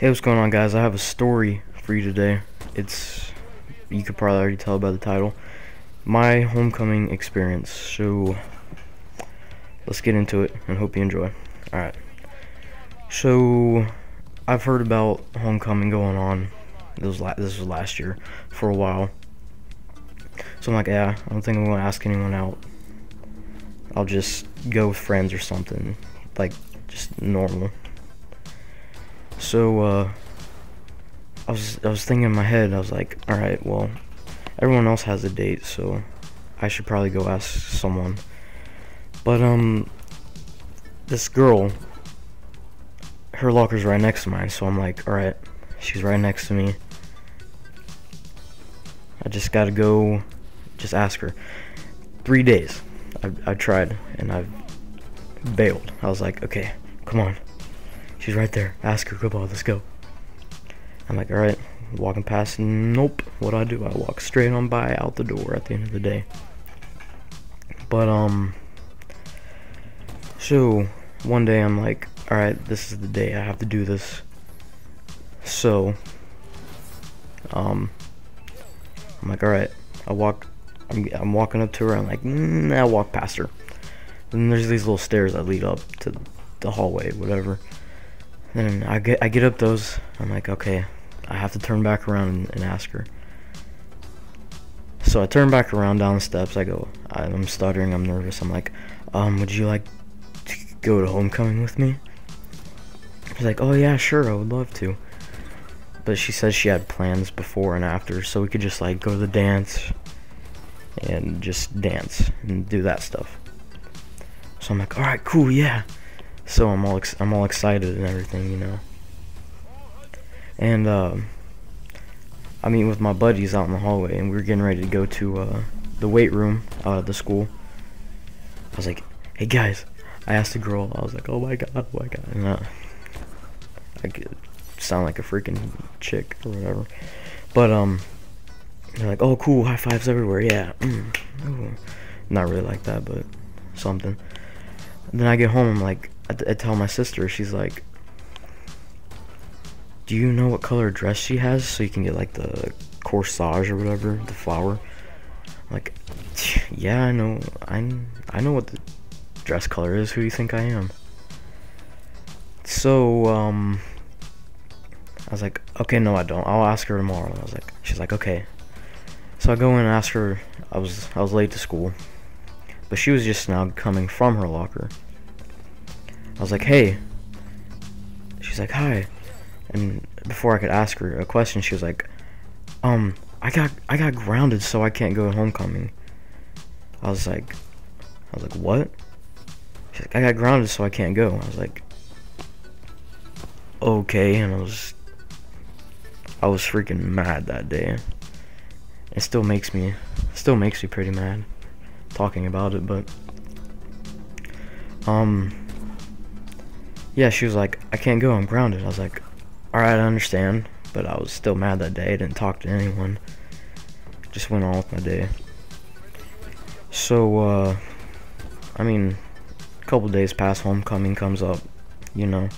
Hey, what's going on, guys? I have a story for you today. You could probably already tell by the title. My homecoming experience. So, let's get into it and hope you enjoy. Alright. So, I've heard about homecoming going on. This was last year for a while. So I'm like, yeah, I don't think I'm going to ask anyone out. I'll just go with friends or something. Like, just normal. So, I was thinking in my head, I was like, alright, well, everyone else has a date, so I should probably go ask someone. But, this girl, her locker's right next to mine, so I'm like, alright, she's right next to me. I just gotta go, just ask her. 3 days, I tried, and I've bailed. I was like, okay, come on. She's right there. Ask her. Come on, let's go. I'm like, alright. Walking past. Nope. What do? I walk straight on by, out the door at the end of the day. But, so, one day I'm like, alright, this is the day. I have to do this. So, I'm like, alright. I'm walking up to her. I'm like, I walk past her. Then there's these little stairs that lead up to the hallway, whatever. Then I get up those. I'm like, okay, I have to turn back around and ask her. So I turn back around down the steps. I'm stuttering. I'm nervous. I'm like, would you like to go to homecoming with me? She's like, oh yeah, sure, I would love to. But she says she had plans before and after, so we could just like go to the dance and just dance and do that stuff. So I'm like, all right, cool, yeah. So I'm all excited and everything, you know. And I meet with my buddies out in the hallway, and we were getting ready to go to the weight room out of the school. I was like, hey guys, I asked a girl. I was like, oh my god, and I could sound like a freaking chick or whatever. But they're like, oh cool, high fives everywhere, yeah. Ooh. Not really like that, but something. And then I get home, I'm like, I tell my sister, she's like, do you know what color dress she has so you can get like the corsage or whatever, the flower? I'm like, yeah, I know what the dress color is. Who do you think I am? So I was like, okay, no I don't, I'll ask her tomorrow. She's like, okay. So I go in and ask her. I was late to school, but she was just now coming from her locker. I was like, hey. She's like, hi. And before I could ask her a question, she was like, I got grounded, so I can't go to homecoming. I was like, what? She's like, I got grounded, so I can't go. I was like, okay. And I was freaking mad that day. It still makes me pretty mad talking about it, but yeah, she was like, I can't go, I'm grounded. I was like, alright, I understand, but I was still mad that day. I didn't talk to anyone. Just went on with my day. So, I mean, a couple days past, homecoming comes up, you know.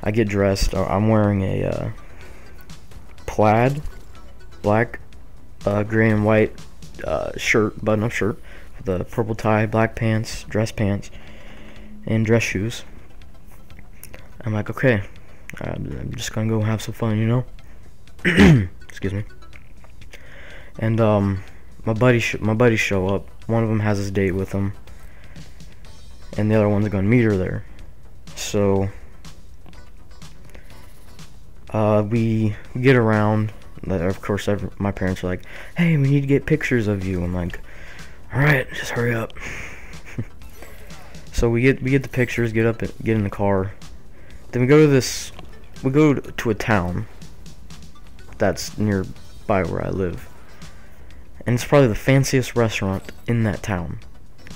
I get dressed. I'm wearing a plaid, black, gray and white shirt, button-up shirt, with a purple tie, black pants, and dress shoes. I'm like, okay, I'm just gonna go have some fun, you know. Excuse me. And my buddies show up. One of them has his date with him, and the other one's gonna meet her there. So we get around. Of course, my parents are like, hey, we need to get pictures of you. I'm like, alright, just hurry up. So we get the pictures, get in the car. Then we go to a town that's nearby where I live. And it's probably the fanciest restaurant in that town.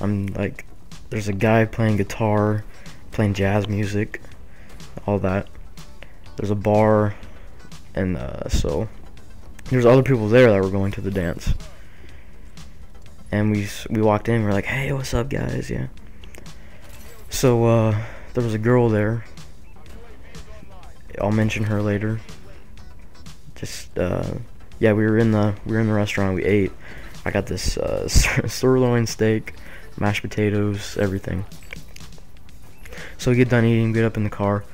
I'm like, there's a guy playing guitar, playing jazz music, all that. There's a bar, and so there's other people there that were going to the dance. And we walked in, we're like, hey, what's up, guys? Yeah. So there was a girl there, I'll mention her later. Just yeah, we were in the restaurant. We ate. I got this sirloin steak, mashed potatoes, everything. So we get done eating, get up in the car.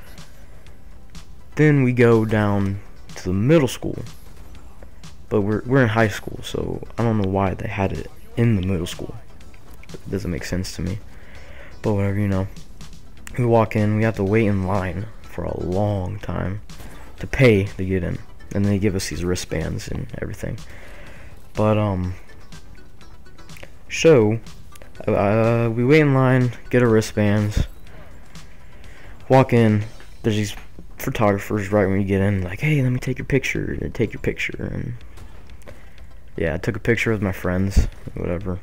Then we go down to the middle school. But we're in high school, so I don't know why they had it in the middle school. It doesn't make sense to me. But whatever, you know. We walk in, we have to wait in line for a long time to pay to get in. And they give us these wristbands and everything. But we wait in line, get our wristbands, walk in. There's these photographers right when you get in, like, hey, let me take your picture. And take your picture. And yeah, I took a picture with my friends, whatever.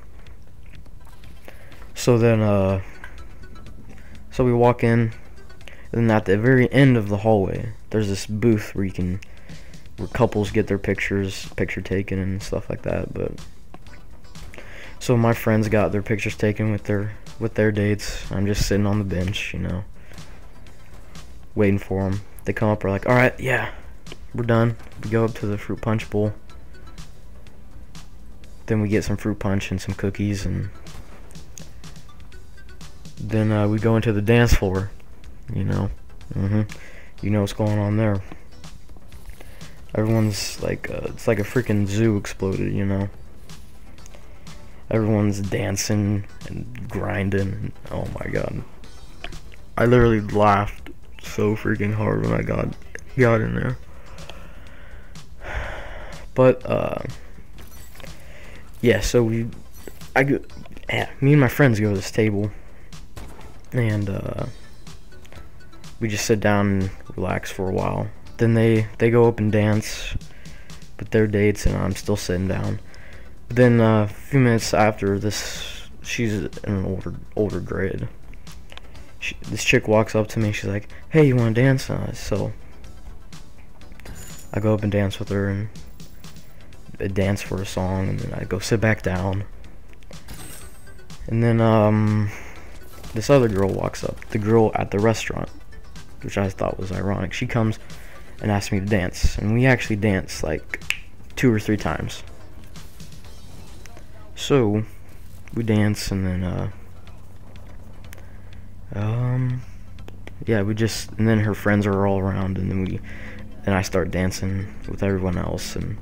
So then so we walk in, and then at the very end of the hallway, there's this booth where couples get their picture taken and stuff like that. But so my friends got their pictures taken with their dates. I'm just sitting on the bench, you know, waiting for them. They come up, we're like, all right, yeah, we're done. We go up to the fruit punch bowl. Then we get some fruit punch and some cookies, and then we go into the dance floor, you know. You know what's going on there. Everyone's like, it's like a freaking zoo exploded, you know. Everyone's dancing and grinding, and oh my god. I literally laughed so freaking hard when I got in there. But, yeah, so me and my friends go to this table, and we just sit down and relax for a while. Then they go up and dance with their dates, and I'm still sitting down. Then a few minutes after this, she's in an older grade. This chick walks up to me. She's like, "Hey, you want to dance?" So I go up and dance with her, and I dance for a song, and then I go sit back down. And then this other girl walks up, the girl at the restaurant, which I thought was ironic. She comes and asks me to dance, and we actually danced like 2 or 3 times. So we dance, and then yeah, and then her friends are all around, and then I start dancing with everyone else, and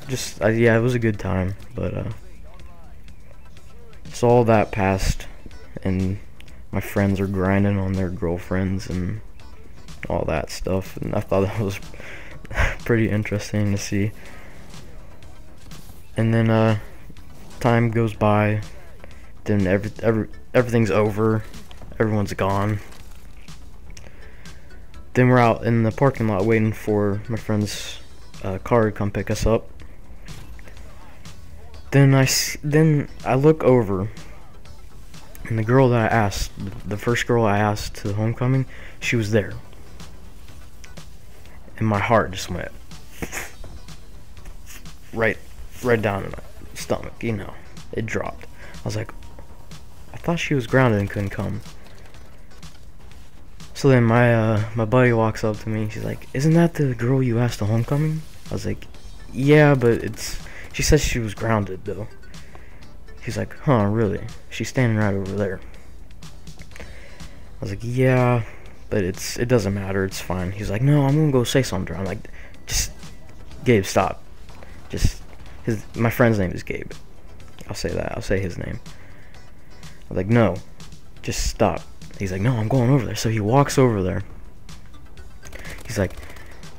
yeah, it was a good time. But so all that passed, and my friends are grinding on their girlfriends and all that stuff, and I thought that was pretty interesting to see. And then time goes by, then everything's over, everyone's gone. Then we're out in the parking lot waiting for my friend's car to come pick us up. Then I look over, and the girl that I asked, the first girl I asked to the homecoming, she was there. And my heart just went right down in my stomach, you know. It dropped. I was like, I thought she was grounded and couldn't come. So then my buddy walks up to me. She's like, "Isn't that the girl you asked to homecoming?" I was like, "Yeah, but she says she was grounded though." He's like, "Huh, really? She's standing right over there." I was like, "Yeah, but it doesn't matter, it's fine." He's like, "No, I'm gonna go say something to her." I'm like, "Just, Gabe, stop. My friend's name is Gabe. I'll say that. I'll say his name." I was like, "No, just stop." He's like, "No, I'm going over there." So he walks over there. He's like,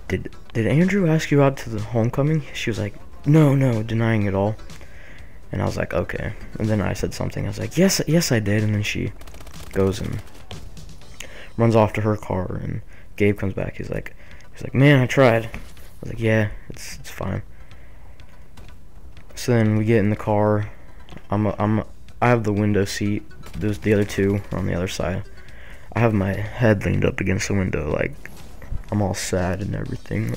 Did Andrew ask you out to the homecoming?" She was like, No, denying it all. And I was like, "Okay." And then I said something. I was like, yes, I did." And then she goes and runs off to her car, and Gabe comes back. He's like, "Man, I tried." I was like, "Yeah, it's fine." So then we get in the car. I have the window seat. The other two are on the other side. I have my head leaned up against the window, like I'm all sad and everything.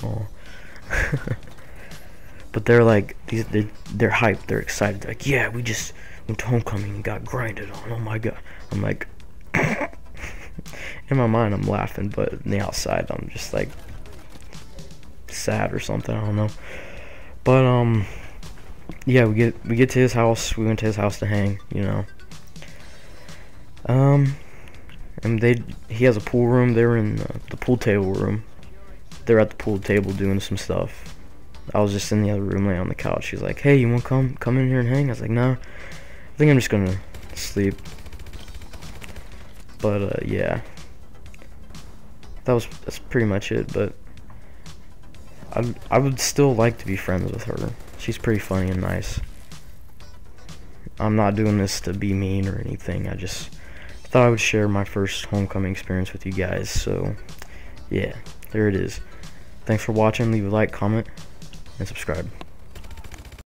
But they're like, they're hyped. They're excited. They're like, "Yeah, we just went to homecoming and got grinded on. Oh my god." I'm like, in my mind I'm laughing, but in the outside I'm just like sad or something, I don't know. But yeah, we get to his house. We went to his house to hang, you know. And he has a pool room. They were in the pool table room. They're at the pool table doing some stuff. I was just in the other room laying on the couch. She's like, "Hey, you want to come in here and hang?" I was like, "Nah, I think I'm just gonna sleep." But yeah, that's pretty much it. But I would still like to be friends with her. She's pretty funny and nice. I'm not doing this to be mean or anything. I just thought I would share my first homecoming experience with you guys. So yeah, there it is. Thanks for watching. Leave a like, comment, and subscribe.